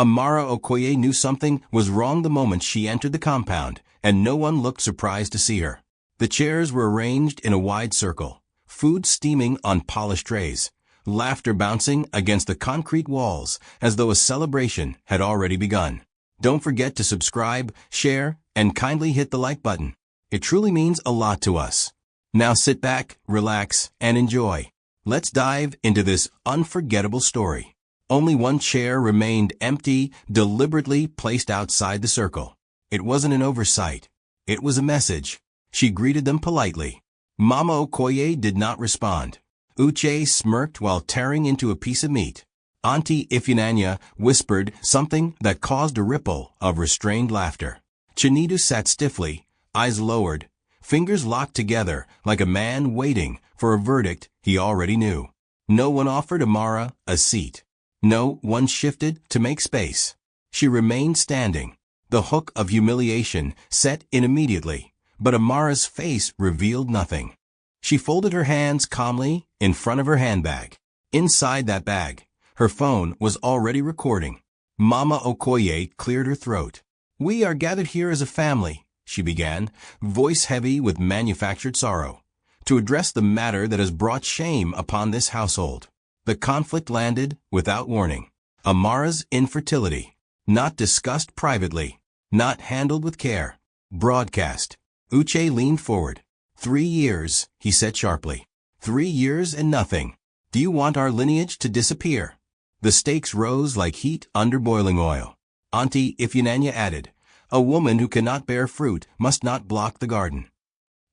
Amara Okoye knew something was wrong the moment she entered the compound, and no one looked surprised to see her. The chairs were arranged in a wide circle, food steaming on polished trays, laughter bouncing against the concrete walls as though a celebration had already begun. Don't forget to subscribe, share, and kindly hit the like button. It truly means a lot to us. Now sit back, relax, and enjoy. Let's dive into this unforgettable story. Only one chair remained empty, deliberately placed outside the circle. It wasn't an oversight. It was a message. She greeted them politely. Mama Okoye did not respond. Uche smirked while tearing into a piece of meat. Auntie Ifunanya whispered something that caused a ripple of restrained laughter. Chinedu sat stiffly, eyes lowered, fingers locked together like a man waiting for a verdict he already knew. No one offered Amara a seat. No one shifted to make space. She remained standing. The hook of humiliation set in immediately, but Amara's face revealed nothing. She folded her hands calmly in front of her handbag. Inside that bag, her phone was already recording. Mama Okoye cleared her throat. "We are gathered here as a family," she began, voice heavy with manufactured sorrow, "to address the matter that has brought shame upon this household." The conflict landed without warning. Amara's infertility, not discussed privately, not handled with care, broadcast. Uche leaned forward. 3 years, he said sharply. 3 years and nothing. Do you want our lineage to disappear? The stakes rose like heat under boiling oil. Auntie Ifunanya added, "A woman who cannot bear fruit must not block the garden."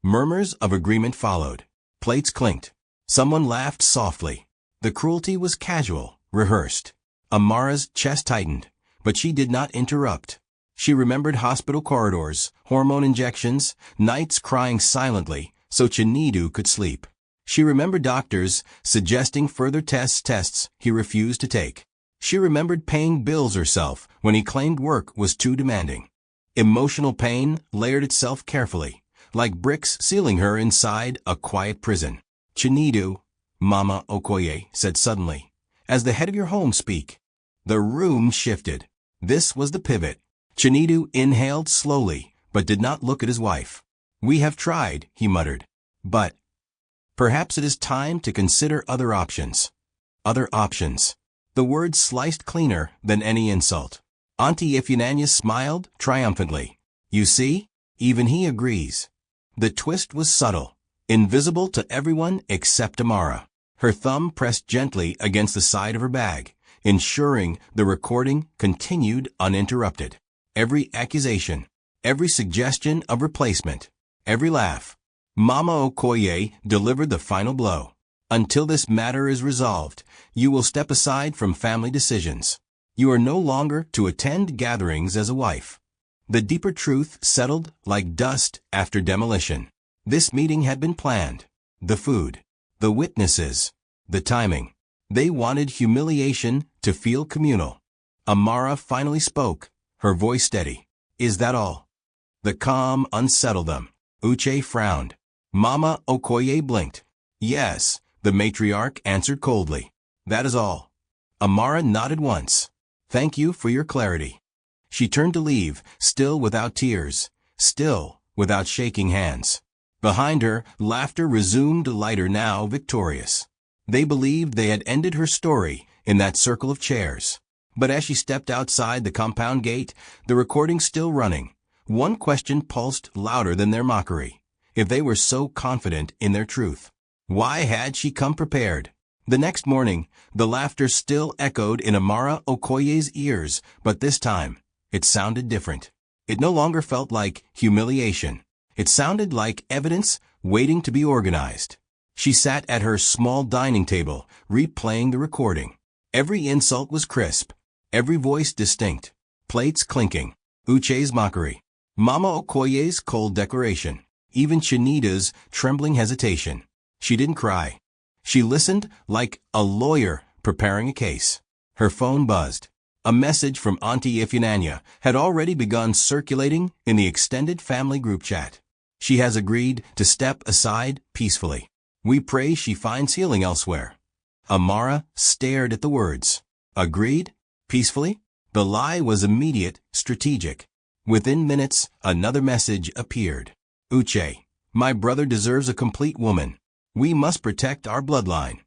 Murmurs of agreement followed. Plates clinked. Someone laughed softly. The cruelty was casual, rehearsed. Amara's chest tightened, but she did not interrupt. She remembered hospital corridors, hormone injections, nights crying silently so Chinedu could sleep. She remembered doctors suggesting further tests he refused to take. She remembered paying bills herself when he claimed work was too demanding. Emotional pain layered itself carefully, like bricks sealing her inside a quiet prison. "Chinedu," Mama Okoye said suddenly, "as the head of your home speak." The room shifted. This was the pivot. Chinedu inhaled slowly, but did not look at his wife. "We have tried," he muttered. "But perhaps it is time to consider other options." Other options. The word sliced cleaner than any insult. Auntie Ifunanya smiled triumphantly. "You see? Even he agrees." The twist was subtle, invisible to everyone except Amara. Her thumb pressed gently against the side of her bag, ensuring the recording continued uninterrupted. Every accusation, every suggestion of replacement, every laugh. Mama Okoye delivered the final blow. "Until this matter is resolved, you will step aside from family decisions. You are no longer to attend gatherings as a wife." The deeper truth settled like dust after demolition. This meeting had been planned. The food, the witnesses, the timing. They wanted humiliation to feel communal. Amara finally spoke, her voice steady. "Is that all?" The calm unsettled them. Uche frowned. Mama Okoye blinked. "Yes," the matriarch answered coldly. "That is all." Amara nodded once. "Thank you for your clarity." She turned to leave, still without tears, still without shaking hands. Behind her, laughter resumed, lighter now, victorious. They believed they had ended her story in that circle of chairs. But as she stepped outside the compound gate, the recording still running, one question pulsed louder than their mockery. If they were so confident in their truth, why had she come prepared? The next morning, the laughter still echoed in Amara Okoye's ears, but this time, it sounded different. It no longer felt like humiliation. It sounded like evidence waiting to be organized. She sat at her small dining table, replaying the recording. Every insult was crisp, every voice distinct. Plates clinking. Uche's mockery. Mama Okoye's cold declaration. Even Chinedu's trembling hesitation. She didn't cry. She listened like a lawyer preparing a case. Her phone buzzed. A message from Auntie Ifunanya had already begun circulating in the extended family group chat. She has agreed to step aside peacefully. We pray she finds healing elsewhere. Amara stared at the words. Agreed? Peacefully? The lie was immediate, strategic. Within minutes, another message appeared. Uche, my brother deserves a complete woman. We must protect our bloodline.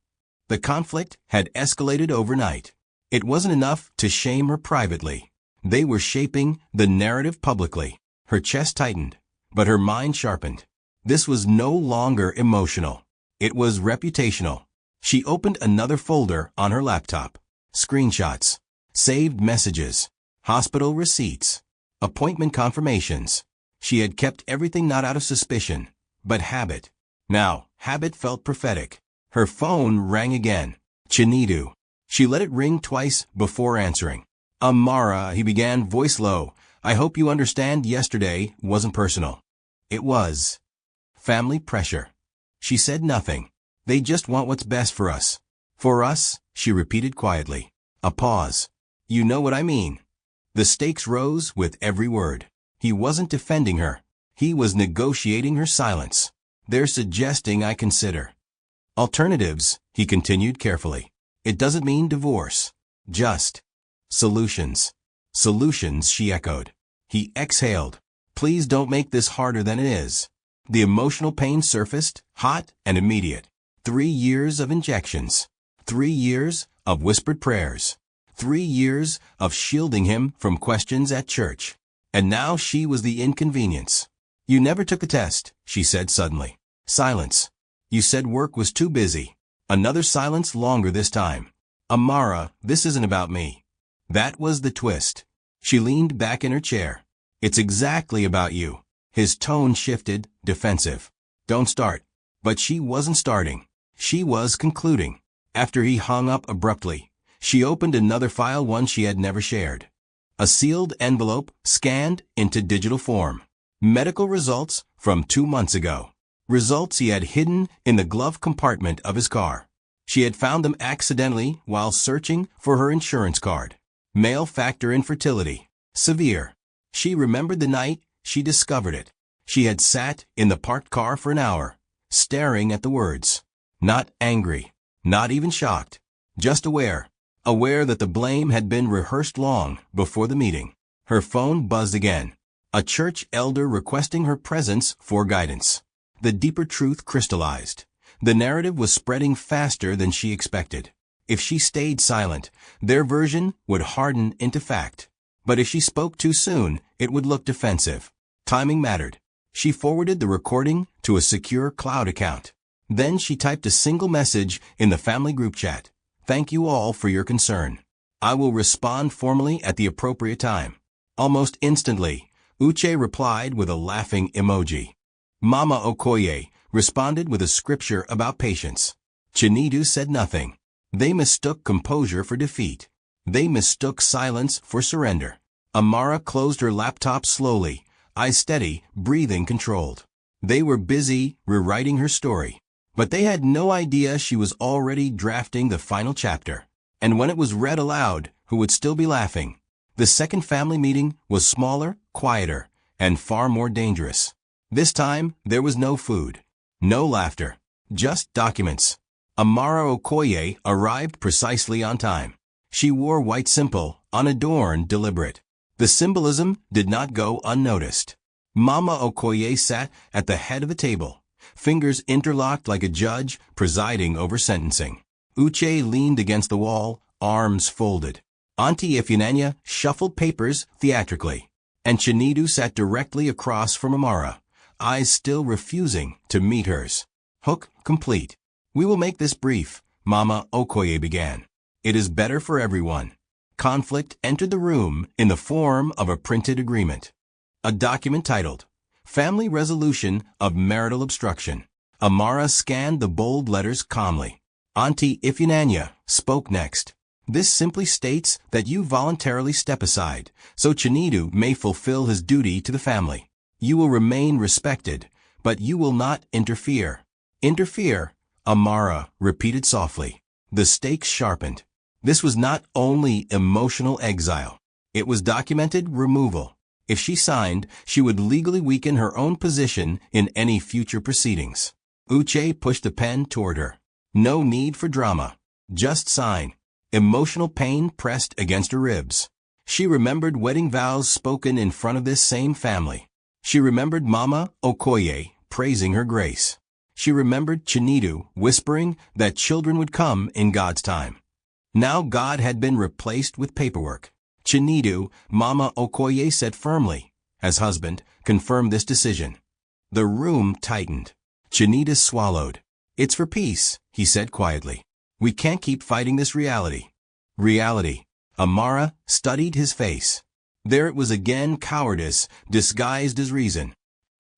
The conflict had escalated overnight. It wasn't enough to shame her privately. They were shaping the narrative publicly. Her chest tightened, but her mind sharpened. This was no longer emotional. It was reputational. She opened another folder on her laptop. Screenshots, saved messages, hospital receipts, appointment confirmations. She had kept everything not out of suspicion, but habit. Now, habit felt prophetic. Her phone rang again. Chinedu. She let it ring twice before answering. Amara, he began, voice low. I hope you understand yesterday wasn't personal. It was. Family pressure. She said nothing. They just want what's best for us. For us, she repeated quietly. A pause. You know what I mean. The stakes rose with every word. He wasn't defending her. He was negotiating her silence. They're suggesting I consider alternatives, he continued carefully. It doesn't mean divorce. Just solutions. Solutions, she echoed. He exhaled. Please don't make this harder than it is. The emotional pain surfaced, hot and immediate. 3 years of injections. 3 years of whispered prayers. 3 years of shielding him from questions at church. And now she was the inconvenience. You never took the test, she said suddenly. Silence. You said work was too busy. Another silence, longer this time. Amara, this isn't about me. That was the twist. She leaned back in her chair. It's exactly about you. His tone shifted, defensive. Don't start. But she wasn't starting. She was concluding. After he hung up abruptly, she opened another file, one she had never shared. A sealed envelope scanned into digital form. Medical results from 2 months ago. Results he had hidden in the glove compartment of his car. She had found them accidentally while searching for her insurance card. Male factor infertility. Severe. She remembered the night she discovered it. She had sat in the parked car for an hour, staring at the words. Not angry. Not even shocked. Just aware. Aware that the blame had been rehearsed long before the meeting. Her phone buzzed again. A church elder requesting her presence for guidance. The deeper truth crystallized. The narrative was spreading faster than she expected. If she stayed silent, their version would harden into fact. But if she spoke too soon, it would look defensive. Timing mattered. She forwarded the recording to a secure cloud account. Then she typed a single message in the family group chat. Thank you all for your concern. I will respond formally at the appropriate time. Almost instantly, Uche replied with a laughing emoji. Mama Okoye responded with a scripture about patience. Chinedu said nothing. They mistook composure for defeat. They mistook silence for surrender. Amara closed her laptop slowly, eyes steady, breathing controlled. They were busy rewriting her story. But they had no idea she was already drafting the final chapter. And when it was read aloud, who would still be laughing? The second family meeting was smaller, quieter, and far more dangerous. This time, there was no food, no laughter, just documents. Amara Okoye arrived precisely on time. She wore white, simple, unadorned, deliberate. The symbolism did not go unnoticed. Mama Okoye sat at the head of the table, fingers interlocked like a judge presiding over sentencing. Uche leaned against the wall, arms folded. Auntie Ifunanya shuffled papers theatrically. And Chinedu sat directly across from Amara, eyes still refusing to meet hers. Hook complete. We will make this brief, Mama Okoye began. It is better for everyone. Conflict entered the room in the form of a printed agreement. A document titled, Family Resolution of Marital Obstruction. Amara scanned the bold letters calmly. Auntie Ifunanya spoke next. This simply states that you voluntarily step aside, so Chinedu may fulfill his duty to the family. You will remain respected, but you will not interfere. Interfere, Amara repeated softly. The stakes sharpened. This was not only emotional exile. It was documented removal. If she signed, she would legally weaken her own position in any future proceedings. Uche pushed the pen toward her. No need for drama. Just sign. Emotional pain pressed against her ribs. She remembered wedding vows spoken in front of this same family. She remembered Mama Okoye praising her grace. She remembered Chinedu whispering that children would come in God's time. Now God had been replaced with paperwork. Chinedu, Mama Okoye said firmly, as husband, confirmed this decision. The room tightened. Chinedu swallowed. It's for peace, he said quietly. We can't keep fighting this reality. Reality. Amara studied his face. There it was again, cowardice, disguised as reason.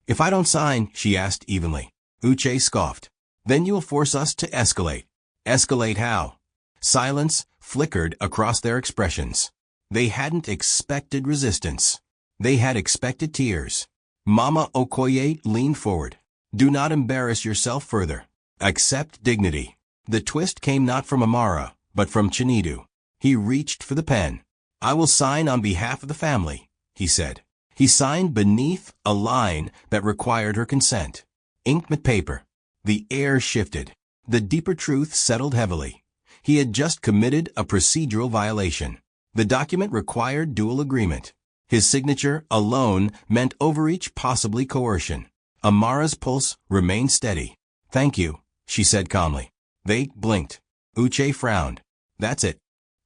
If I don't sign, she asked evenly. Uche scoffed. Then you'll force us to escalate. Escalate how? Silence flickered across their expressions. They hadn't expected resistance. They had expected tears. Mama Okoye leaned forward. Do not embarrass yourself further. Accept dignity. The twist came not from Amara, but from Chinedu. He reached for the pen. I will sign on behalf of the family, he said. He signed beneath a line that required her consent. Ink met paper. The air shifted. The deeper truth settled heavily. He had just committed a procedural violation. The document required dual agreement. His signature alone meant overreach, possibly coercion. Amara's pulse remained steady. Thank you, she said calmly. They blinked. Uche frowned. That's it.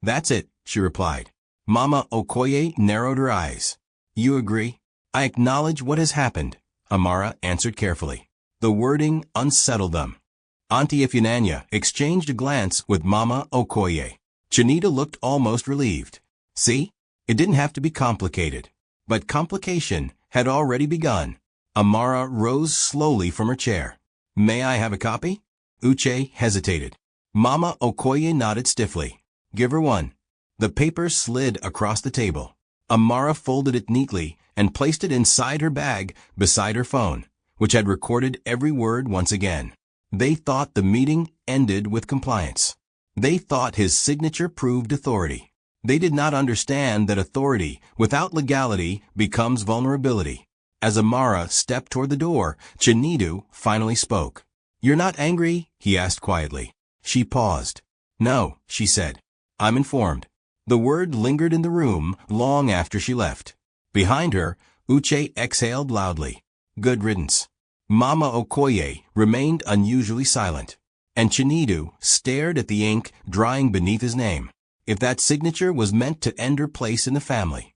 That's it, she replied. Mama Okoye narrowed her eyes. You agree? I acknowledge what has happened, Amara answered carefully. The wording unsettled them. Auntie Ifunanya exchanged a glance with Mama Okoye. Chinedu looked almost relieved. See? It didn't have to be complicated. But complication had already begun. Amara rose slowly from her chair. May I have a copy? Uche hesitated. Mama Okoye nodded stiffly. Give her one. The paper slid across the table. Amara folded it neatly and placed it inside her bag beside her phone, which had recorded every word once again. They thought the meeting ended with compliance. They thought his signature proved authority. They did not understand that authority without legality becomes vulnerability. As Amara stepped toward the door, Chinedu finally spoke. You're not angry? He asked quietly. She paused. No, she said. I'm informed. The word lingered in the room long after she left. Behind her, Uche exhaled loudly. Good riddance. Mama Okoye remained unusually silent, and Chinedu stared at the ink drying beneath his name. If that signature was meant to end her place in the family,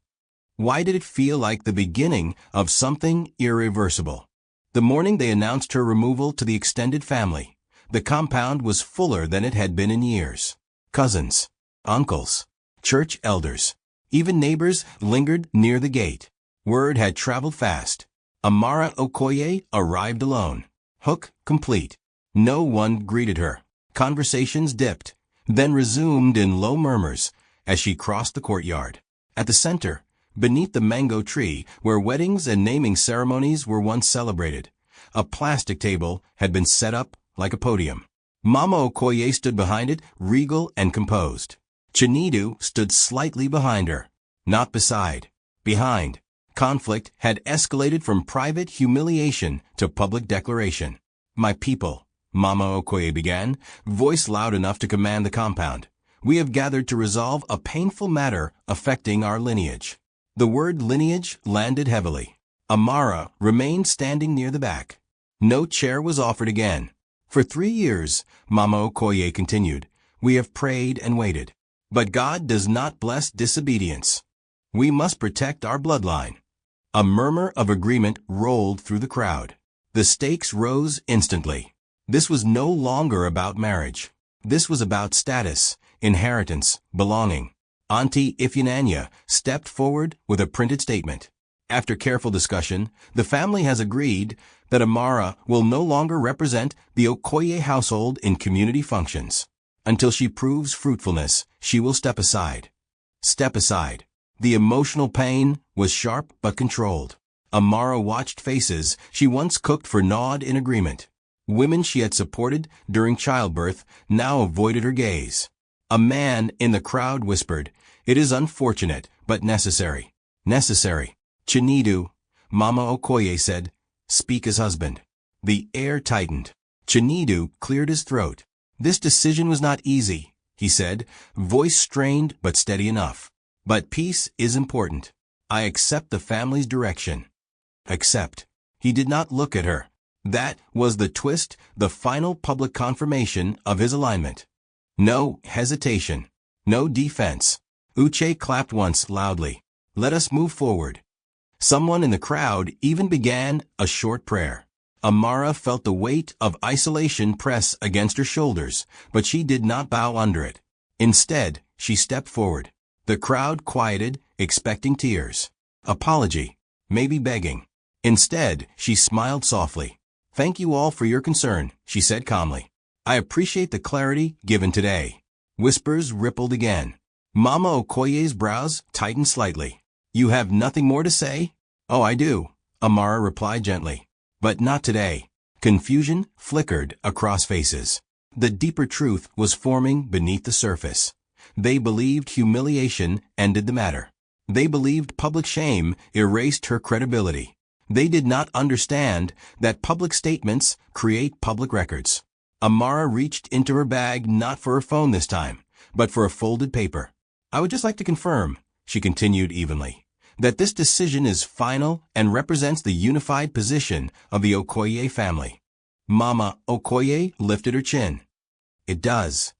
why did it feel like the beginning of something irreversible? The morning they announced her removal to the extended family, the compound was fuller than it had been in years. Cousins, uncles, church elders, even neighbors lingered near the gate. Word had traveled fast. Amara Okoye arrived alone. Hook complete. No one greeted her. Conversations dipped, then resumed in low murmurs as she crossed the courtyard. At the center, beneath the mango tree where weddings and naming ceremonies were once celebrated, a plastic table had been set up like a podium. Mama Okoye stood behind it, regal and composed. Chinedu stood slightly behind her, not beside, behind. Conflict had escalated from private humiliation to public declaration. My people, Mama Okoye began, voice loud enough to command the compound. We have gathered to resolve a painful matter affecting our lineage. The word lineage landed heavily. Amara remained standing near the back. No chair was offered again. For 3 years, Mama Okoye continued, we have prayed and waited. But God does not bless disobedience. We must protect our bloodline. A murmur of agreement rolled through the crowd. The stakes rose instantly. This was no longer about marriage. This was about status, inheritance, belonging. Auntie Ifunanya stepped forward with a printed statement. After careful discussion, the family has agreed that Amara will no longer represent the Okoye household in community functions. Until she proves fruitfulness, she will step aside. Step aside. The emotional pain was sharp but controlled. Amara watched faces she once cooked for nod in agreement. Women she had supported during childbirth now avoided her gaze. A man in the crowd whispered, it is unfortunate, but necessary. Necessary. Chinedu, Mama Okoye said, speak as husband. The air tightened. Chinedu cleared his throat. This decision was not easy, he said, voice strained but steady enough. But peace is important. I accept the family's direction. Accept. He did not look at her. That was the twist, the final public confirmation of his alignment. No hesitation. No defense. Uche clapped once loudly. Let us move forward. Someone in the crowd even began a short prayer. Amara felt the weight of isolation press against her shoulders, but she did not bow under it. Instead, she stepped forward. The crowd quieted, expecting tears. Apology. Maybe begging. Instead, she smiled softly. Thank you all for your concern, she said calmly. I appreciate the clarity given today. Whispers rippled again. Mama Okoye's brows tightened slightly. You have nothing more to say? Oh, I do, Amara replied gently. But not today. Confusion flickered across faces. The deeper truth was forming beneath the surface. They believed humiliation ended the matter. They believed public shame erased her credibility. They did not understand that public statements create public records. Amara reached into her bag not for her phone this time, but for a folded paper. I would just like to confirm, she continued evenly, that this decision is final and represents the unified position of the Okoye family. Mama Okoye lifted her chin. It does.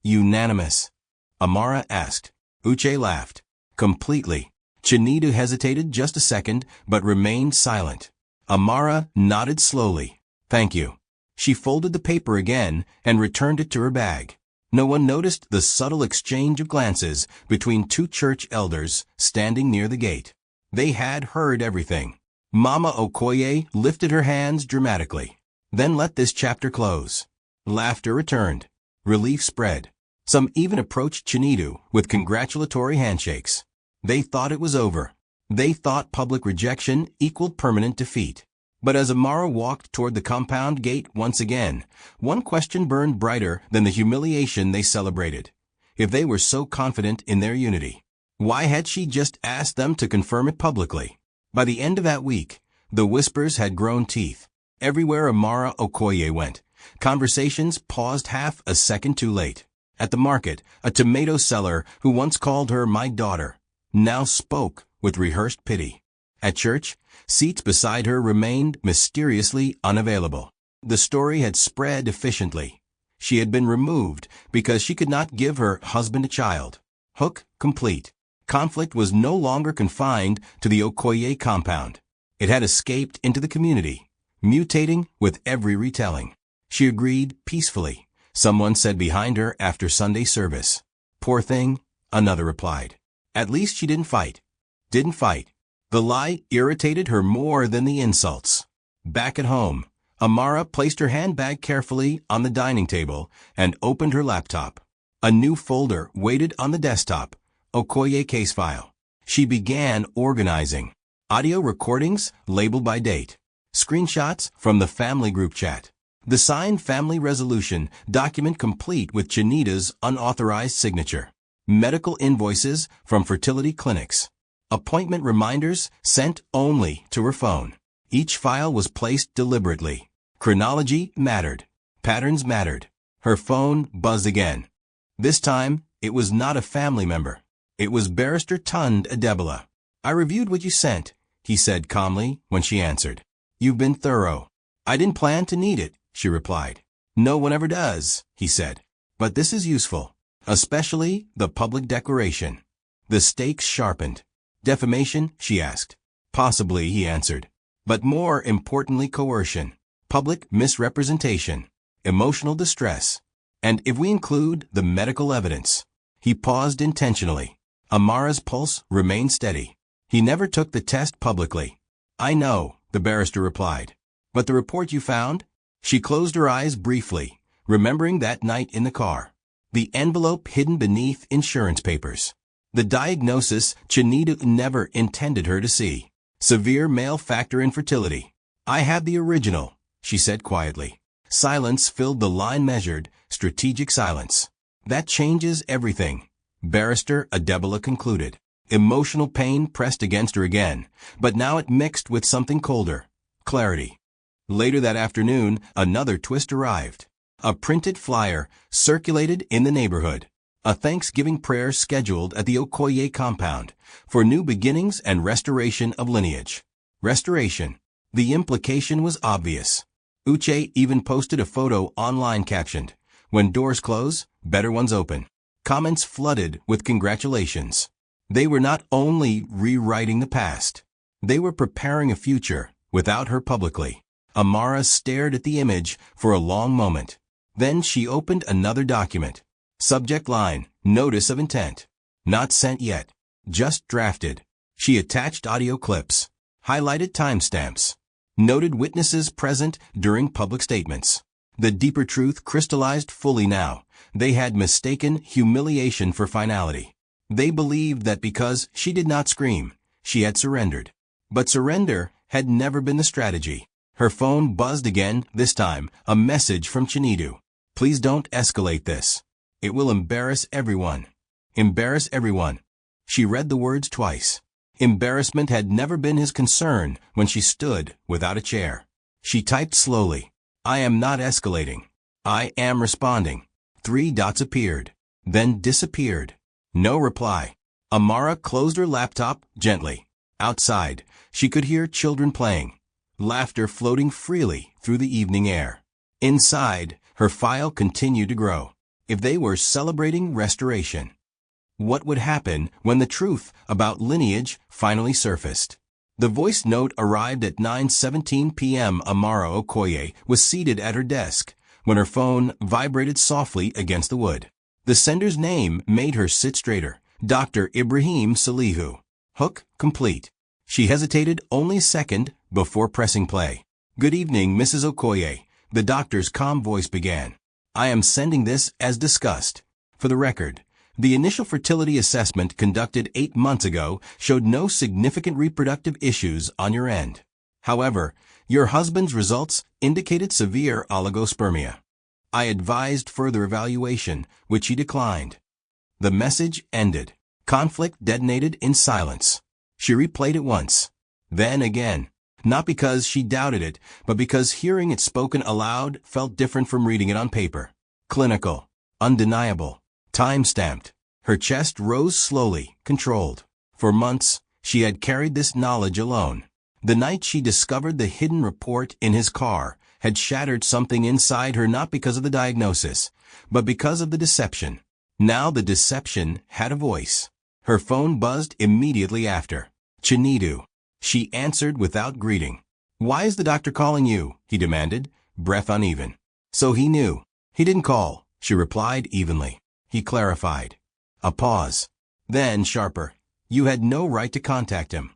Unanimous? Amara asked. Uche laughed. Completely. Chinedu hesitated just a second, but remained silent. Amara nodded slowly. Thank you. She folded the paper again and returned it to her bag. No one noticed the subtle exchange of glances between two church elders standing near the gate. They had heard everything. Mama Okoye lifted her hands dramatically. Then let this chapter close. Laughter returned. Relief spread. Some even approached Chinedu with congratulatory handshakes. They thought it was over. They thought public rejection equaled permanent defeat. But as Amara walked toward the compound gate once again, one question burned brighter than the humiliation they celebrated. If they were so confident in their unity, why had she just asked them to confirm it publicly? By the end of that week, the whispers had grown teeth. Everywhere Amara Okoye went, conversations paused half a second too late. At the market, a tomato seller who once called her my daughter now spoke with rehearsed pity. At church, seats beside her remained mysteriously unavailable. The story had spread efficiently. She had been removed because she could not give her husband a child. Hook complete. Conflict was no longer confined to the Okoye compound. It had escaped into the community, mutating with every retelling. She agreed peacefully, someone said behind her after Sunday service. Poor thing, another replied. At least she didn't fight. Didn't fight. The lie irritated her more than the insults. Back at home, Amara placed her handbag carefully on the dining table and opened her laptop. A new folder waited on the desktop, Okoye case file. She began organizing. Audio recordings labeled by date. Screenshots from the family group chat. The signed family resolution document complete with Chinedu's unauthorized signature. Medical invoices from fertility clinics. Appointment reminders sent only to her phone. Each file was placed deliberately. Chronology mattered. Patterns mattered. Her phone buzzed again. This time, it was not a family member. It was Barrister Tund Adebola. I reviewed what you sent, he said calmly when she answered. You've been thorough. I didn't plan to need it, she replied. No one ever does, he said. But this is useful, especially the public declaration. The stakes sharpened. Defamation, she asked. Possibly, he answered. But more importantly, coercion. Public misrepresentation. Emotional distress. And if we include the medical evidence. He paused intentionally. Amara's pulse remained steady. He never took the test publicly. I know, the barrister replied. But the report you found? She closed her eyes briefly, remembering that night in the car. The envelope hidden beneath insurance papers. The diagnosis Chinedu never intended her to see. Severe male factor infertility. I have the original, she said quietly. Silence filled the line measured, strategic silence. That changes everything, Barrister Adebola concluded. Emotional pain pressed against her again, but now it mixed with something colder. Clarity. Later that afternoon, another twist arrived. A printed flyer circulated in the neighborhood. A Thanksgiving prayer scheduled at the Okoye compound for new beginnings and restoration of lineage. Restoration. The implication was obvious. Uche even posted a photo online captioned, "When doors close, better ones open." Comments flooded with congratulations. They were not only rewriting the past, they were preparing a future without her publicly. Amara stared at the image for a long moment. Then she opened another document. Subject line, Notice of Intent. Not sent yet. Just drafted. She attached audio clips. Highlighted timestamps. Noted witnesses present during public statements. The deeper truth crystallized fully now. They had mistaken humiliation for finality. They believed that because she did not scream, she had surrendered. But surrender had never been the strategy. Her phone buzzed again, this time, a message from Chinedu. "Please don't escalate this. It will embarrass everyone." Embarrass everyone. She read the words twice. Embarrassment had never been his concern when she stood without a chair. She typed slowly. "I am not escalating. I am responding." 3 dots appeared, then disappeared. No reply. Amara closed her laptop gently. Outside, she could hear children playing, laughter floating freely through the evening air. Inside, her file continued to grow. If they were celebrating restoration, what would happen when the truth about lineage finally surfaced? The voice note arrived at 9:17 p.m. Amara Okoye was seated at her desk when her phone vibrated softly against the wood. The sender's name made her sit straighter. Dr. Ibrahim Salihu. Hook complete. She hesitated only a second before pressing play. "Good evening, Mrs. Okoye," the doctor's calm voice began. "I am sending this as discussed. For the record, the initial fertility assessment conducted 8 months ago showed no significant reproductive issues on your end. However, your husband's results indicated severe oligospermia. I advised further evaluation, which he declined." The message ended. Conflict detonated in silence. She replayed it once, then again. Not because she doubted it, but because hearing it spoken aloud felt different from reading it on paper. Clinical, undeniable, time-stamped. Her chest rose slowly, controlled. For months, she had carried this knowledge alone. The night she discovered the hidden report in his car had shattered something inside her, not because of the diagnosis, but because of the deception. Now the deception had a voice. Her phone buzzed immediately after. "Chinedu." She answered without greeting. "Why is the doctor calling you?" he demanded, breath uneven. So he knew. "He didn't call," she replied evenly. He clarified. A pause. Then sharper. "You had no right to contact him."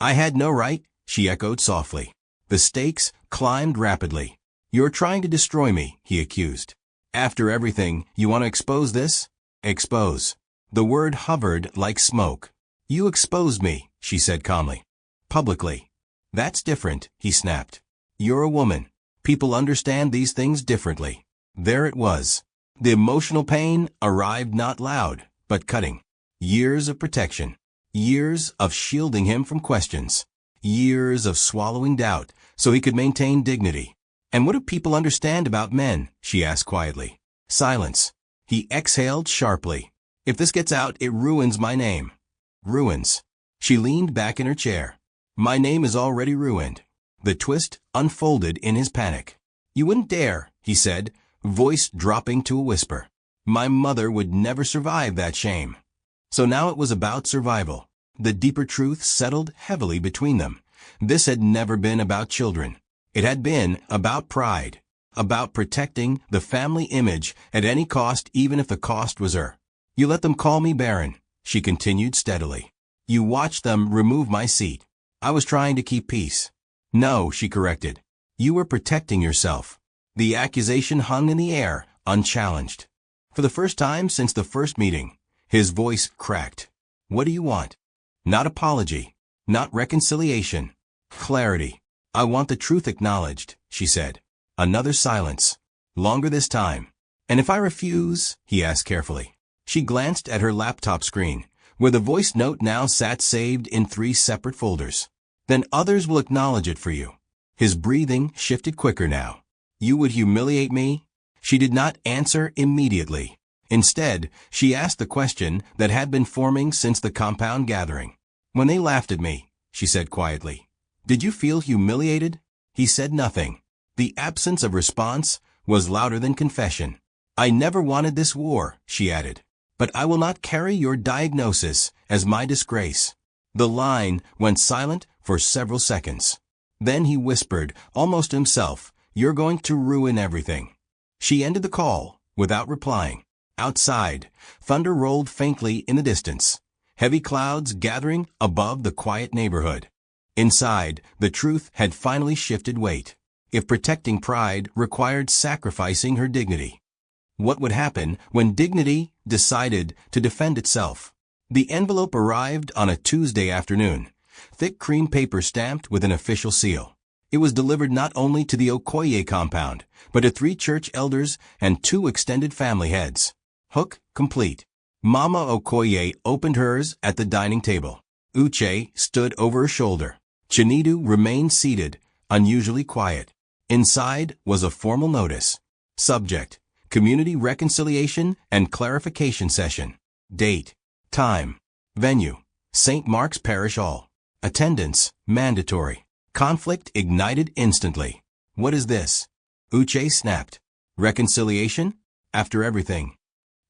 "I had no right," she echoed softly. The stakes climbed rapidly. "You're trying to destroy me," he accused. "After everything, you want to expose this?" Expose. The word hovered like smoke. "You exposed me," she said calmly. "Publicly." "That's different," he snapped. "You're a woman. People understand these things differently." There it was. The emotional pain arrived not loud, but cutting. Years of protection. Years of shielding him from questions. Years of swallowing doubt so he could maintain dignity. "And what do people understand about men?" she asked quietly. Silence. He exhaled sharply. "If this gets out, it ruins my name." Ruins. She leaned back in her chair. "My name is already ruined." The twist unfolded in his panic. "You wouldn't dare," he said, voice dropping to a whisper. "My mother would never survive that shame." So now it was about survival. The deeper truth settled heavily between them. This had never been about children. It had been about pride, about protecting the family image at any cost, even if the cost was her. "You let them call me barren," she continued steadily. "You watched them remove my seat. I was trying to keep peace." "No," she corrected. "You were protecting yourself." The accusation hung in the air, unchallenged. For the first time since the first meeting, his voice cracked. "What do you want?" Not apology, not reconciliation. Clarity. "I want the truth acknowledged," she said. Another silence. Longer this time. "And if I refuse?" he asked carefully. She glanced at her laptop screen, where the voice note now sat saved in 3 separate folders. "Then others will acknowledge it for you." His breathing shifted quicker now. "You would humiliate me?" She did not answer immediately. Instead, she asked the question that had been forming since the compound gathering. "When they laughed at me," she said quietly, "did you feel humiliated?" He said nothing. The absence of response was louder than confession. "I never wanted this war," she added. "But I will not carry your diagnosis as my disgrace." The line went silent for several seconds. Then he whispered, almost to himself, "You're going to ruin everything." She ended the call, without replying. Outside, thunder rolled faintly in the distance, heavy clouds gathering above the quiet neighborhood. Inside, the truth had finally shifted weight. If protecting pride required sacrificing her dignity, what would happen when dignity decided to defend itself? The envelope arrived on a Tuesday afternoon, thick cream paper stamped with an official seal. It was delivered not only to the Okoye compound, but to 3 church elders and 2 extended family heads. Hook complete. Mama Okoye opened hers at the dining table. Uche stood over her shoulder. Chinedu remained seated, unusually quiet. Inside was a formal notice. Subject: Community Reconciliation and Clarification Session. Date: Time. Venue: St. Mark's Parish Hall. Attendance: mandatory. Conflict ignited instantly. "What is this?" Uche snapped. "Reconciliation? After everything."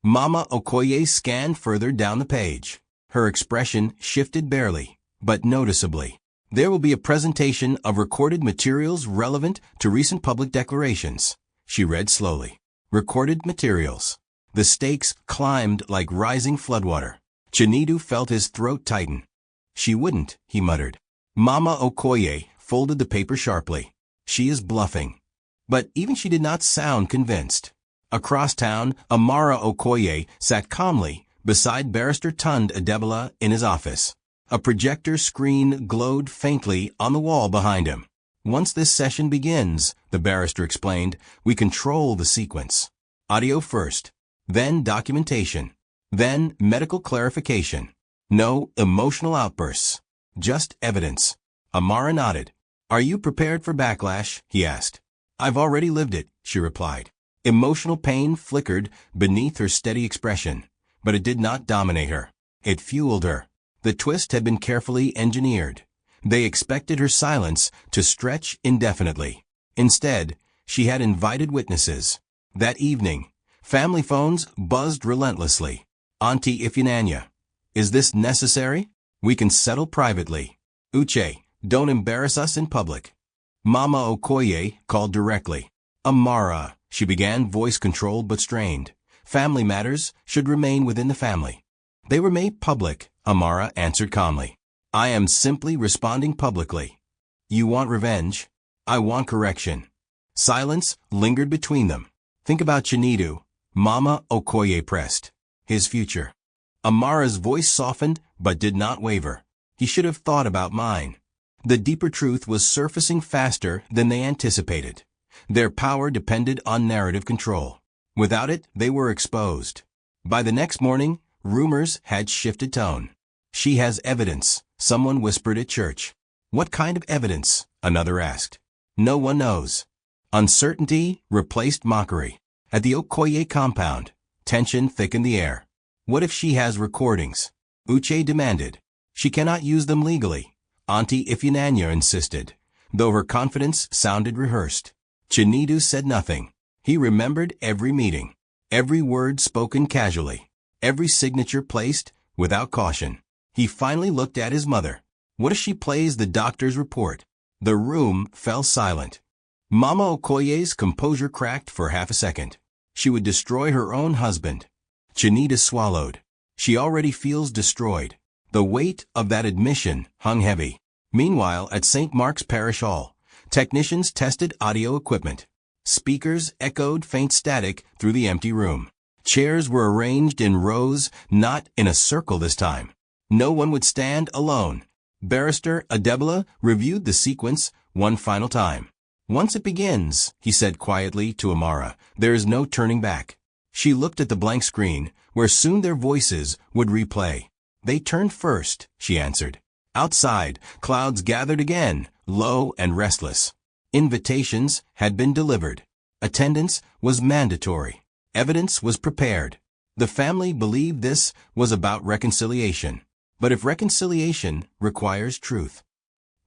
Mama Okoye scanned further down the page. Her expression shifted barely, but noticeably. "There will be a presentation of recorded materials relevant to recent public declarations," she read slowly. Recorded materials. The stakes climbed like rising floodwater. Chinedu felt his throat tighten. "She wouldn't," he muttered. Mama Okoye folded the paper sharply. "She is bluffing." But even she did not sound convinced. Across town, Amara Okoye sat calmly beside Barrister Tund Adebola in his office. A projector screen glowed faintly on the wall behind him. "Once this session begins," the barrister explained, "we control the sequence. Audio first, then documentation, then medical clarification. No emotional outbursts, just evidence." Amara nodded. "Are you prepared for backlash?" he asked. "I've already lived it," she replied. Emotional pain flickered beneath her steady expression, but it did not dominate her. It fueled her. The twist had been carefully engineered. They expected her silence to stretch indefinitely. Instead, she had invited witnesses. That evening, family phones buzzed relentlessly. "Auntie Ifeanyi, is this necessary? We can settle privately." "Uche, don't embarrass us in public." Mama Okoye called directly. "Amara," she began, voice controlled but strained. "Family matters should remain within the family." "They were made public," Amara answered calmly. "I am simply responding publicly." "You want revenge? I want correction." Silence lingered between them. "Think about Chinedu," Mama Okoye pressed. "His future." Amara's voice softened but did not waver. "He should have thought about mine." The deeper truth was surfacing faster than they anticipated. Their power depended on narrative control. Without it, they were exposed. By the next morning, rumors had shifted tone. "She has evidence," someone whispered at church. "What kind of evidence?" another asked. "No one knows." Uncertainty replaced mockery. At the Okoye compound, tension thickened the air. "What if she has recordings?" Uche demanded. "She cannot use them legally," Auntie Ifeanyi insisted, though her confidence sounded rehearsed. Chinedu said nothing. He remembered every meeting, every word spoken casually, every signature placed without caution. He finally looked at his mother. "What if she plays the doctor's report?" The room fell silent. Mama Okoye's composure cracked for half a second. She would destroy her own husband. Chinedu swallowed. She already feels destroyed. The weight of that admission hung heavy. Meanwhile, at St. Mark's Parish Hall, technicians tested audio equipment. Speakers echoed faint static through the empty room. Chairs were arranged in rows, not in a circle this time. No one would stand alone. Barrister Adebola reviewed the sequence one final time. "Once it begins," he said quietly to Amara, "there is no turning back." She looked at the blank screen, where soon their voices would replay. "They turned first," she answered. Outside, clouds gathered again, low and restless. Invitations had been delivered. Attendance was mandatory. Evidence was prepared. The family believed this was about reconciliation. But if reconciliation requires truth,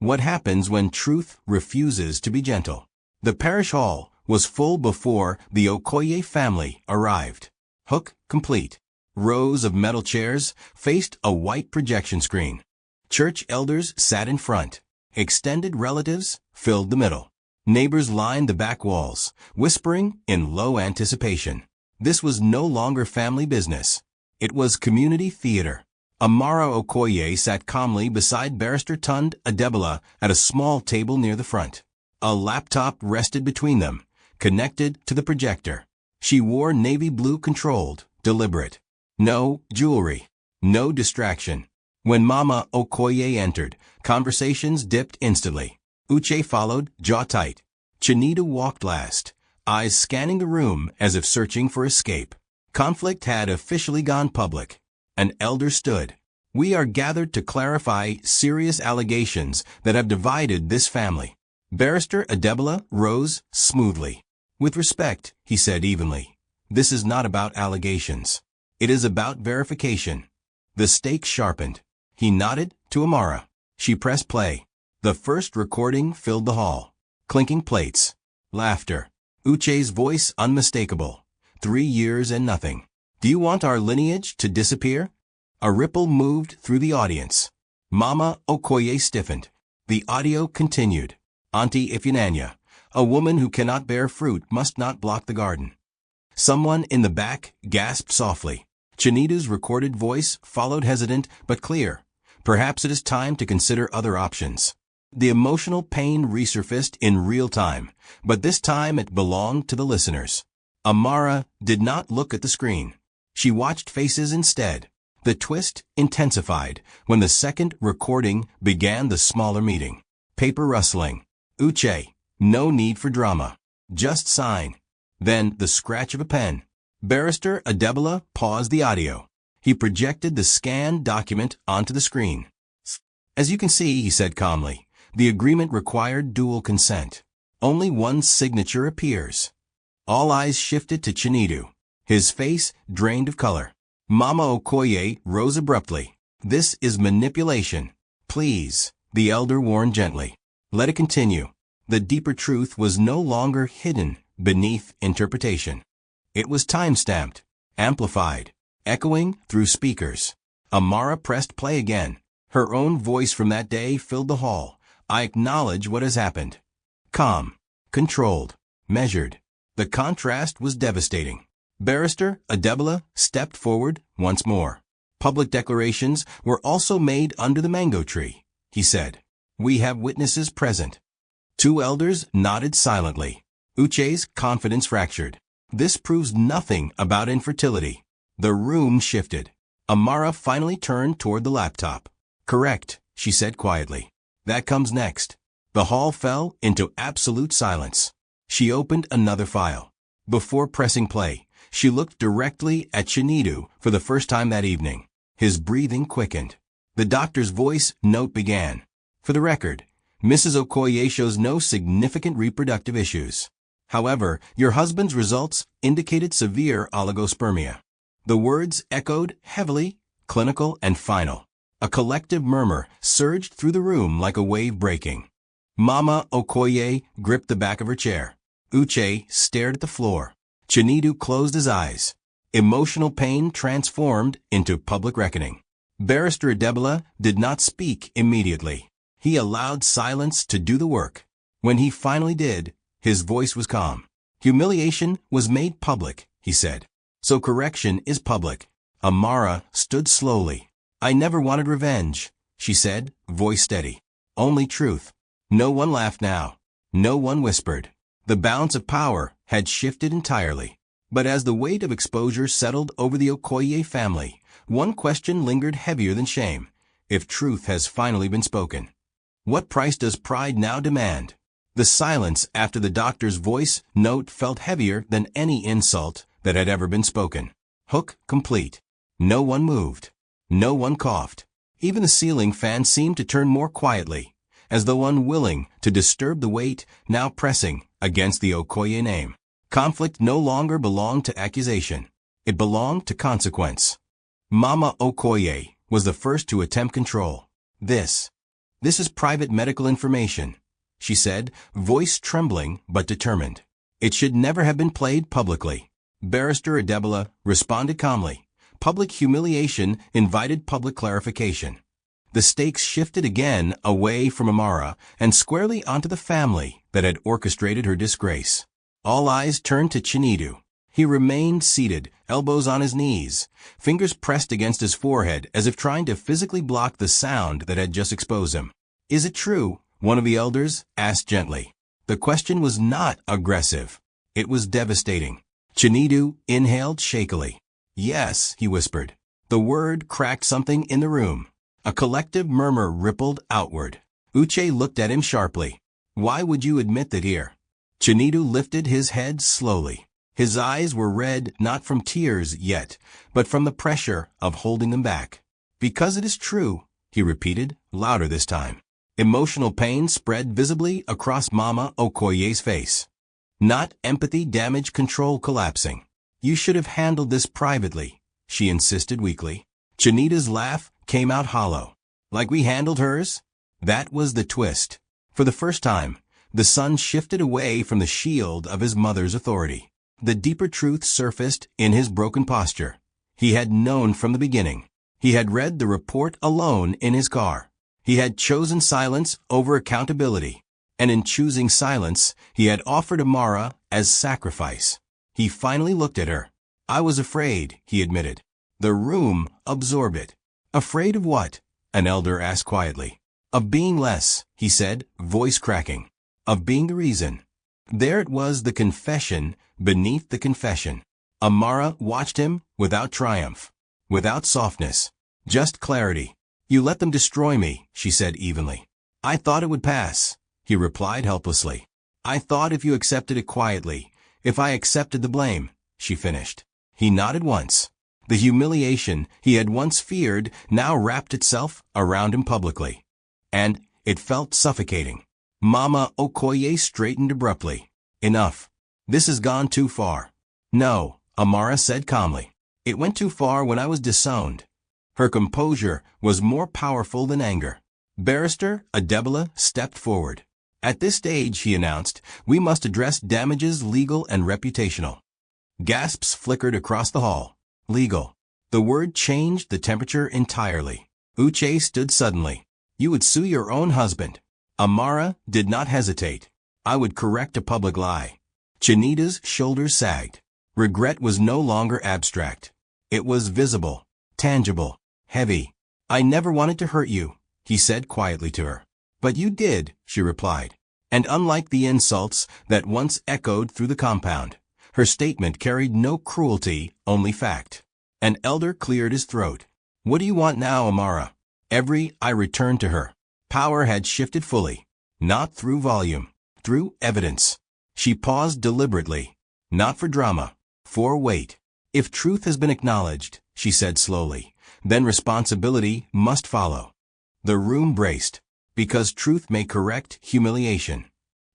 what happens when truth refuses to be gentle? The parish hall was full before the Okoye family arrived. Hook complete. Rows of metal chairs faced a white projection screen. Church elders sat in front. Extended relatives filled the middle. Neighbors lined the back walls, whispering in low anticipation. This was no longer family business. It was community theater. Amara Okoye sat calmly beside Barrister Tund Adebola at a small table near the front. A laptop rested between them, connected to the projector. She wore navy blue, controlled, deliberate. No jewelry. No distraction. When Mama Okoye entered, conversations dipped instantly. Uche followed, jaw tight. Chinedu walked last, eyes scanning the room as if searching for escape. Conflict had officially gone public. An elder stood. We are gathered to clarify serious allegations that have divided this family. Barrister Adebola rose smoothly. With respect, he said evenly, this is not about allegations. It is about verification. The stakes sharpened. He nodded to Amara. She pressed play. The first recording filled the hall. Clinking plates. Laughter. Uche's voice unmistakable. 3 years and nothing. Do you want our lineage to disappear? A ripple moved through the audience. Mama Okoye stiffened. The audio continued. Auntie Ifunanya, a woman who cannot bear fruit must not block the garden. Someone in the back gasped softly. Chinedu's recorded voice followed, hesitant but clear. Perhaps it is time to consider other options. The emotional pain resurfaced in real time, but this time it belonged to the listeners. Amara did not look at the screen. She watched faces instead. The twist intensified when the second recording began the smaller meeting. Paper rustling. Uche, no need for drama. Just sign. Then the scratch of a pen. Barrister Adebola paused the audio. He projected the scanned document onto the screen. As you can see, he said calmly, the agreement required dual consent. Only one signature appears. All eyes shifted to Chinedu. His face drained of color. Mama Okoye rose abruptly. This is manipulation. Please, the elder warned gently. Let it continue. The deeper truth was no longer hidden beneath interpretation. It was time-stamped, amplified, echoing through speakers. Amara pressed play again. Her own voice from that day filled the hall. I acknowledge what has happened. Calm, controlled, measured. The contrast was devastating. Barrister Adebola stepped forward once more. Public declarations were also made under the mango tree, he said. We have witnesses present. 2 elders nodded silently. Uche's confidence fractured. This proves nothing about infertility. The room shifted. Amara finally turned toward the laptop. Correct, she said quietly. That comes next. The hall fell into absolute silence. She opened another file. Before pressing play, she looked directly at Chinedu for the first time that evening. His breathing quickened. The doctor's voice note began. For the record, Mrs. Okoye shows no significant reproductive issues. However, your husband's results indicated severe oligospermia. The words echoed heavily, clinical and final. A collective murmur surged through the room like a wave breaking. Mama Okoye gripped the back of her chair. Uche stared at the floor. Chinedu closed his eyes. Emotional pain transformed into public reckoning. Barrister Adebola did not speak immediately. He allowed silence to do the work. When he finally did, his voice was calm. Humiliation was made public, he said. So correction is public. Amara stood slowly. I never wanted revenge, she said, voice steady. Only truth. No one laughed now. No one whispered. The balance of power had shifted entirely. But as the weight of exposure settled over the Okoye family, one question lingered heavier than shame. If truth has finally been spoken, what price does pride now demand? The silence after the doctor's voice note felt heavier than any insult that had ever been spoken. Hook complete. No one moved. No one coughed. Even the ceiling fan seemed to turn more quietly, as though unwilling to disturb the weight now pressing against the Okoye name. Conflict no longer belonged to accusation. It belonged to consequence. Mama Okoye was the first to attempt control. This is private medical information, she said, voice trembling but determined. It should never have been played publicly. Barrister Adebola responded calmly. Public humiliation invited public clarification. The stakes shifted again away from Amara and squarely onto the family that had orchestrated her disgrace. All eyes turned to Chinedu. He remained seated, elbows on his knees, fingers pressed against his forehead as if trying to physically block the sound that had just exposed him. "Is it true?" one of the elders asked gently. The question was not aggressive. It was devastating. Chinedu inhaled shakily. "Yes," he whispered. The word cracked something in the room. A collective murmur rippled outward. Uche looked at him sharply. "Why would you admit that here?" Chinedu lifted his head slowly. His eyes were red not from tears yet, but from the pressure of holding them back. "Because it is true," he repeated, louder this time. Emotional pain spread visibly across Mama Okoye's face. Not empathy, damage, control collapsing. "You should have handled this privately," she insisted weakly. Chinedu's laugh came out hollow. "Like we handled hers?" That was the twist. For the first time, the son shifted away from the shield of his mother's authority. The deeper truth surfaced in his broken posture. He had known from the beginning. He had read the report alone in his car. He had chosen silence over accountability. And in choosing silence, he had offered Amara as sacrifice. He finally looked at her. "I was afraid," he admitted. The room absorbed it. "Afraid of what?" an elder asked quietly. "Of being less," he said, voice cracking. "Of being the reason." There it was, the confession beneath the confession. Amara watched him without triumph, without softness, just clarity. "You let them destroy me," she said evenly. "I thought it would pass," he replied helplessly. "I thought if you accepted it quietly, if I accepted the blame," she finished. He nodded once. The humiliation he had once feared now wrapped itself around him publicly. And it felt suffocating. Mama Okoye straightened abruptly. "Enough. This has gone too far." "No," Amara said calmly. "It went too far when I was disowned." Her composure was more powerful than anger. Barrister Adebola stepped forward. "At this stage," he announced, "we must address damages, legal and reputational." Gasps flickered across the hall. Legal. The word changed the temperature entirely. Uche stood suddenly. "You would sue your own husband." Amara did not hesitate. "I would correct a public lie." Chinedu's shoulders sagged. Regret was no longer abstract. It was visible, tangible, heavy. "I never wanted to hurt you," he said quietly to her. "But you did," she replied. And unlike the insults that once echoed through the compound, her statement carried no cruelty, only fact. An elder cleared his throat. "What do you want now, Amara?" Every eye returned to her. Power had shifted fully, not through volume, through evidence. She paused deliberately, not for drama, for weight. "If truth has been acknowledged," she said slowly, "then responsibility must follow." The room braced, because truth may correct humiliation.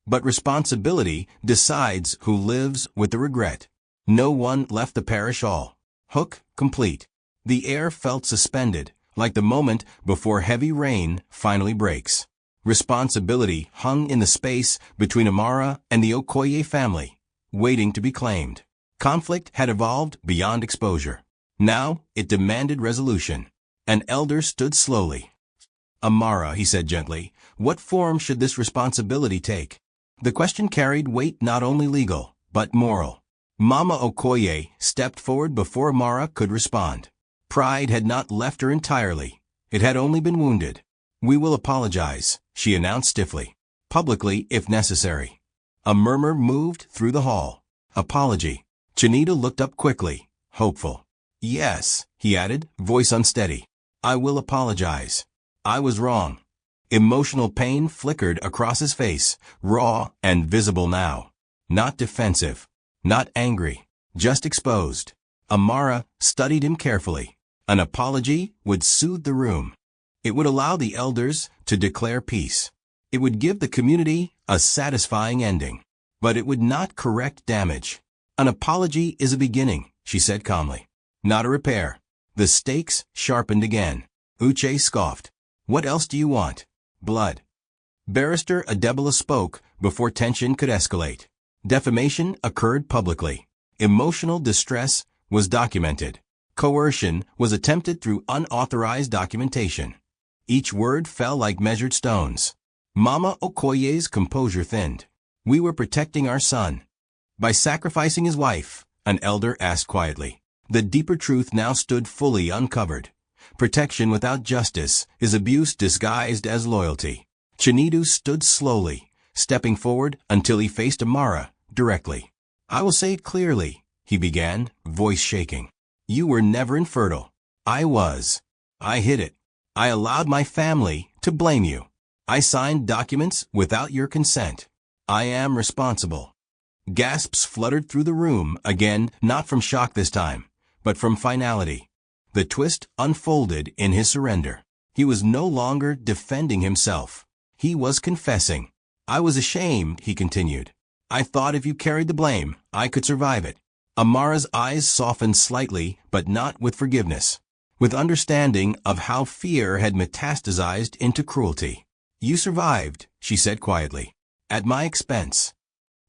But responsibility decides who lives with the regret. No one left the parish hall. Hook complete. The air felt suspended, like the moment before heavy rain finally breaks. Responsibility hung in the space between Amara and the Okoye family, waiting to be claimed. Conflict had evolved beyond exposure. Now it demanded resolution. An elder stood slowly. "Amara," he said gently, "what form should this responsibility take?" The question carried weight not only legal, but moral. Mama Okoye stepped forward before Amara could respond. Pride had not left her entirely. It had only been wounded. "We will apologize," she announced stiffly. "Publicly, if necessary." A murmur moved through the hall. "Apology." Chinedu looked up quickly, hopeful. "Yes," he added, voice unsteady. "I will apologize. I was wrong." Emotional pain flickered across his face, raw and visible now. Not defensive, not angry, just exposed. Amara studied him carefully. An apology would soothe the room. It would allow the elders to declare peace. It would give the community a satisfying ending. But it would not correct damage. "An apology is a beginning," she said calmly. Not a repair. The stakes sharpened again. Uche scoffed. What else do you want? Blood. Barrister Adebola spoke before tension could escalate. Defamation occurred publicly. Emotional distress was documented. Coercion was attempted through unauthorized documentation. Each word fell like measured stones. Mama Okoye's composure thinned. We were protecting our son. By sacrificing his wife, an elder asked quietly. The deeper truth now stood fully uncovered. Protection without justice is abuse disguised as loyalty. Chinedu stood slowly, stepping forward until he faced Amara directly. I will say it clearly, he began, voice shaking. You were never infertile. I was. I hid it. I allowed my family to blame you. I signed documents without your consent. I am responsible. Gasps fluttered through the room, again, not from shock this time, but from finality. The twist unfolded in his surrender. He was no longer defending himself. He was confessing. I was ashamed, he continued. I thought if you carried the blame, I could survive it. Amara's eyes softened slightly, but not with forgiveness. With understanding of how fear had metastasized into cruelty. You survived, she said quietly. At my expense.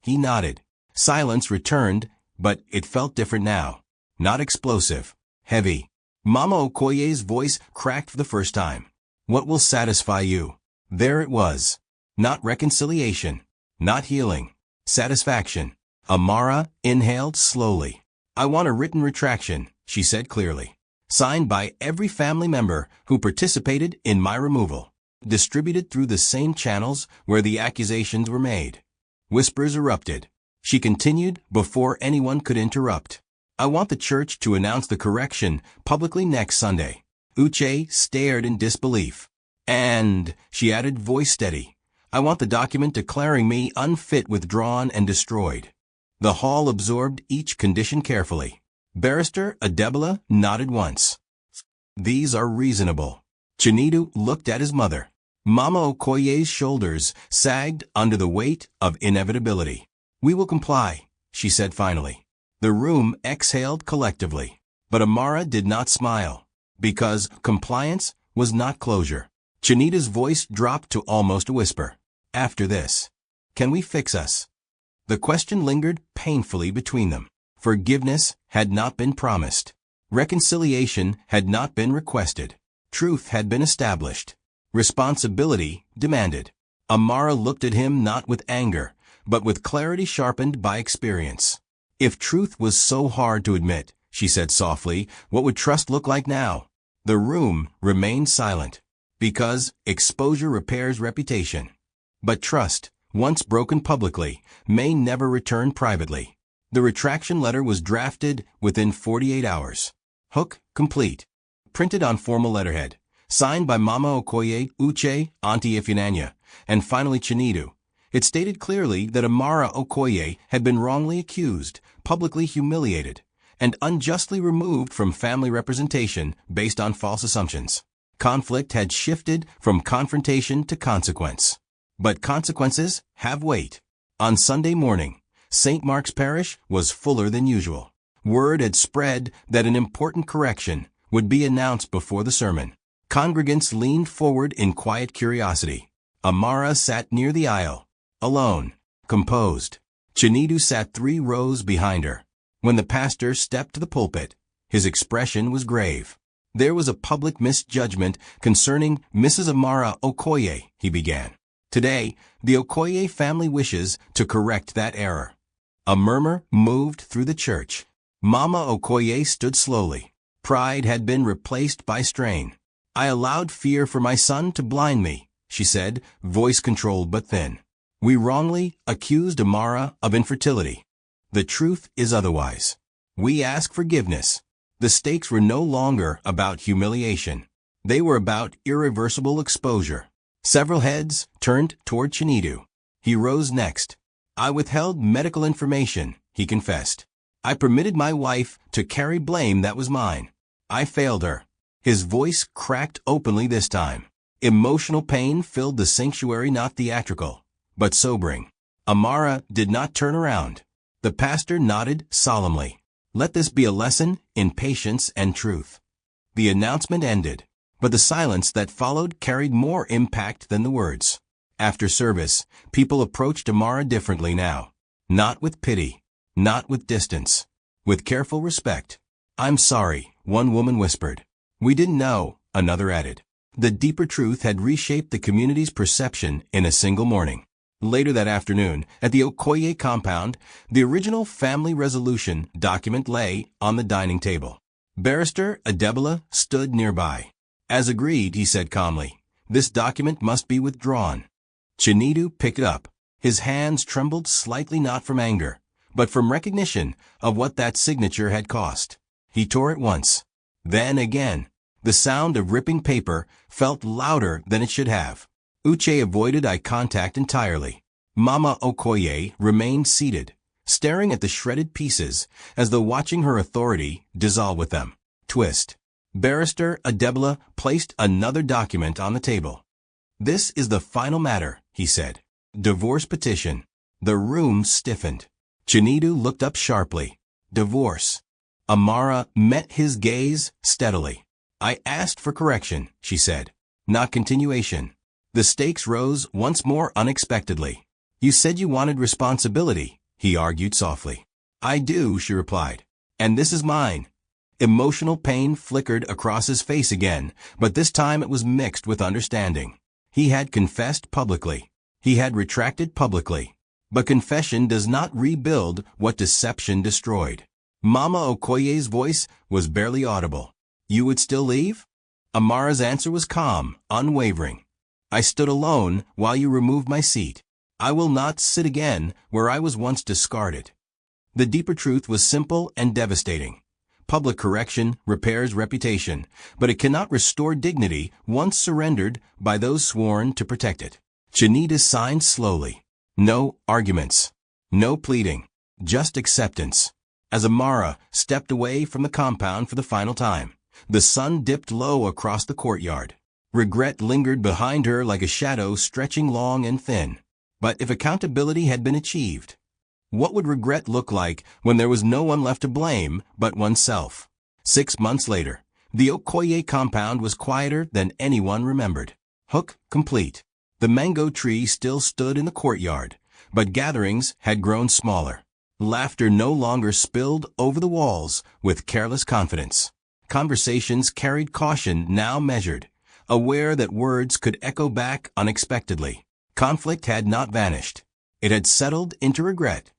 He nodded. Silence returned, but it felt different now. Not explosive. Heavy. Mama Okoye's voice cracked for the first time. What will satisfy you? There it was. Not reconciliation. Not healing. Satisfaction. Amara inhaled slowly. I want a written retraction, she said clearly. Signed by every family member who participated in my removal. Distributed through the same channels where the accusations were made. Whispers erupted. She continued before anyone could interrupt. I want the church to announce the correction publicly next Sunday. Uche stared in disbelief. And, she added, voice steady, I want the document declaring me unfit withdrawn and destroyed. The hall absorbed each condition carefully. Barrister Adebola nodded once. These are reasonable. Chinedu looked at his mother. Mama Okoye's shoulders sagged under the weight of inevitability. We will comply, she said finally. The room exhaled collectively. But Amara did not smile. Because compliance was not closure. Chinedu's voice dropped to almost a whisper. After this, can we fix us? The question lingered painfully between them. Forgiveness had not been promised. Reconciliation had not been requested. Truth had been established. Responsibility demanded. Amara looked at him not with anger, but with clarity sharpened by experience. If truth was so hard to admit, she said softly, what would trust look like now? The room remained silent. Because exposure repairs reputation. But trust, once broken publicly, may never return privately. The retraction letter was drafted within 48 hours. Hook complete. Printed on formal letterhead. Signed by Mama Okoye, Uche, Auntie Ifunanya, and finally Chinedu. It stated clearly that Amara Okoye had been wrongly accused, publicly humiliated, and unjustly removed from family representation based on false assumptions. Conflict had shifted from confrontation to consequence. But consequences have weight. On Sunday morning, St. Mark's Parish was fuller than usual. Word had spread that an important correction would be announced before the sermon. Congregants leaned forward in quiet curiosity. Amara sat near the aisle, alone, composed. Chinedu sat 3 rows behind her. When the pastor stepped to the pulpit, his expression was grave. There was a public misjudgment concerning Mrs. Amara Okoye, he began. Today, the Okoye family wishes to correct that error. A murmur moved through the church. Mama Okoye stood slowly. Pride had been replaced by strain. I allowed fear for my son to blind me, she said, voice controlled but thin. We wrongly accused Amara of infertility. The truth is otherwise. We ask forgiveness. The stakes were no longer about humiliation. They were about irreversible exposure. Several heads turned toward Chinedu. He rose next. I withheld medical information, he confessed. I permitted my wife to carry blame that was mine. I failed her. His voice cracked openly this time. Emotional pain filled the sanctuary, not theatrical, but sobering. Amara did not turn around. The pastor nodded solemnly. Let this be a lesson in patience and truth. The announcement ended, but the silence that followed carried more impact than the words. After service, people approached Amara differently now. Not with pity, not with distance, with careful respect. "I'm sorry," one woman whispered. "We didn't know," another added. The deeper truth had reshaped the community's perception in a single morning. Later that afternoon, at the Okoye compound, the original family resolution document lay on the dining table. Barrister Adebola stood nearby. "As agreed," he said calmly, "this document must be withdrawn." Chinedu picked it up. His hands trembled slightly, not from anger, but from recognition of what that signature had cost. He tore it once, then again. The sound of ripping paper felt louder than it should have. Uche avoided eye contact entirely. Mama Okoye remained seated, staring at the shredded pieces as though watching her authority dissolve with them. Twist. Barrister Adebola placed another document on the table. "This is the final matter," he said. "Divorce petition." The room stiffened. Chinedu looked up sharply. "Divorce." Amara met his gaze steadily. "I asked for correction," she said, "not continuation." The stakes rose once more unexpectedly. "You said you wanted responsibility," he argued softly. "I do," she replied. "And this is mine." Emotional pain flickered across his face again, but this time it was mixed with understanding. He had confessed publicly. He had retracted publicly. But confession does not rebuild what deception destroyed. Mama Okoye's voice was barely audible. "You would still leave?" Amara's answer was calm, unwavering. "I stood alone while you removed my seat. I will not sit again where I was once discarded." The deeper truth was simple and devastating. Public correction repairs reputation, but it cannot restore dignity once surrendered by those sworn to protect it. Chinedu signed slowly. No arguments. No pleading. Just acceptance. As Amara stepped away from the compound for the final time, the sun dipped low across the courtyard. Regret lingered behind her like a shadow stretching long and thin. But if accountability had been achieved, what would regret look like when there was no one left to blame but oneself? 6 months later, the Okoye compound was quieter than anyone remembered. Hook complete. The mango tree still stood in the courtyard, but gatherings had grown smaller. Laughter no longer spilled over the walls with careless confidence. Conversations carried caution, now measured, aware that words could echo back unexpectedly. Conflict had not vanished. It had settled into regret.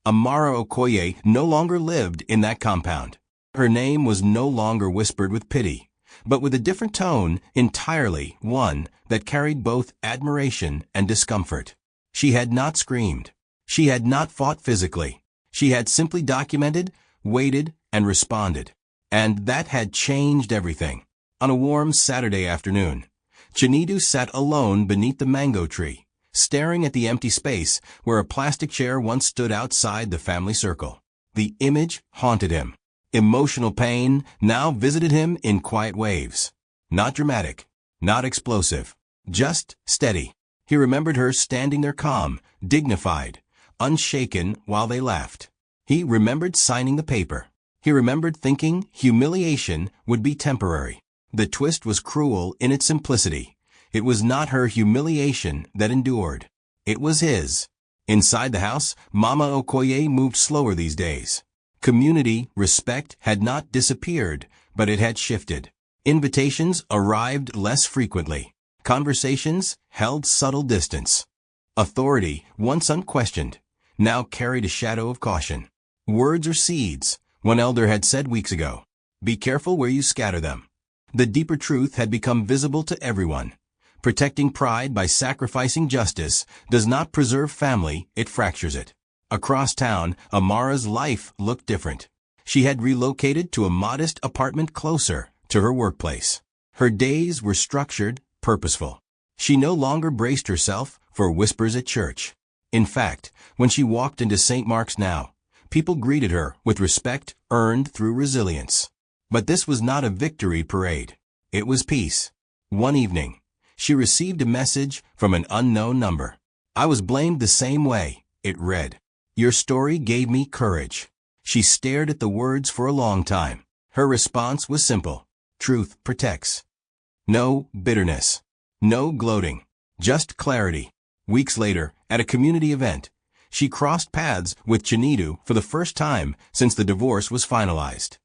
Amara Okoye no longer lived in that compound. Her name was no longer whispered with pity, but with a different tone, entirely one that carried both admiration and discomfort. She had not screamed. She had not fought physically. She had simply documented, waited, and responded. And that had changed everything. On a warm Saturday afternoon, Chinedu sat alone beneath the mango tree, staring at the empty space where a plastic chair once stood outside the family circle. The image haunted him. Emotional pain now visited him in quiet waves. Not dramatic, not explosive, just steady. He remembered her standing there calm, dignified, unshaken while they laughed. He remembered signing the paper. He remembered thinking humiliation would be temporary. The twist was cruel in its simplicity. It was not her humiliation that endured. It was his. Inside the house, Mama Okoye moved slower these days. Community respect had not disappeared, but it had shifted. Invitations arrived less frequently. Conversations held subtle distance. Authority, once unquestioned, now carried a shadow of caution. Words are seeds, one elder had said weeks ago. Be careful where you scatter them. The deeper truth had become visible to everyone. Protecting pride by sacrificing justice does not preserve family, it fractures it. Across town, Amara's life looked different. She had relocated to a modest apartment closer to her workplace. Her days were structured, purposeful. She no longer braced herself for whispers at church. In fact, when she walked into St. Mark's now, people greeted her with respect earned through resilience. But this was not a victory parade. It was peace. One evening, she received a message from an unknown number. I was blamed the same way, it read. Your story gave me courage. She stared at the words for a long time. Her response was simple. Truth protects. No bitterness. No gloating. Just clarity. Weeks later, at a community event, she crossed paths with Chinedu for the first time since the divorce was finalized.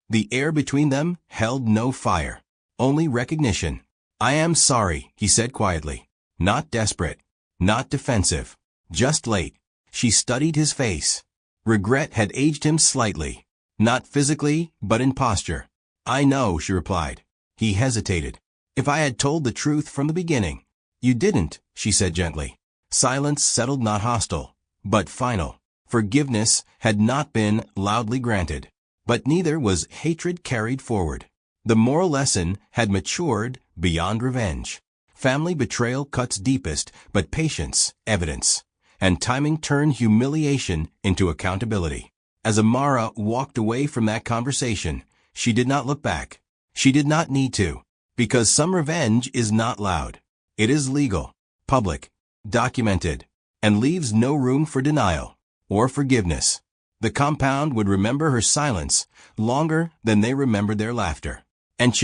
The air between them held no fire, only recognition. I am sorry, he said quietly. Not desperate, not defensive, just late. She studied his face. Regret had aged him slightly, not physically, but in posture. I know, she replied. He hesitated. If I had told the truth from the beginning. You didn't, she said gently. Silence settled, not hostile, but final. Forgiveness had not been loudly granted, but neither was hatred carried forward. The moral lesson had matured beyond revenge. Family betrayal cuts deepest, but patience, evidence, and timing turn humiliation into accountability. As Amara walked away from that conversation, she did not look back. She did not need to, because some revenge is not loud. It is legal, public, documented, and leaves no room for denial or forgiveness. The compound would remember her silence longer than they remembered their laughter. And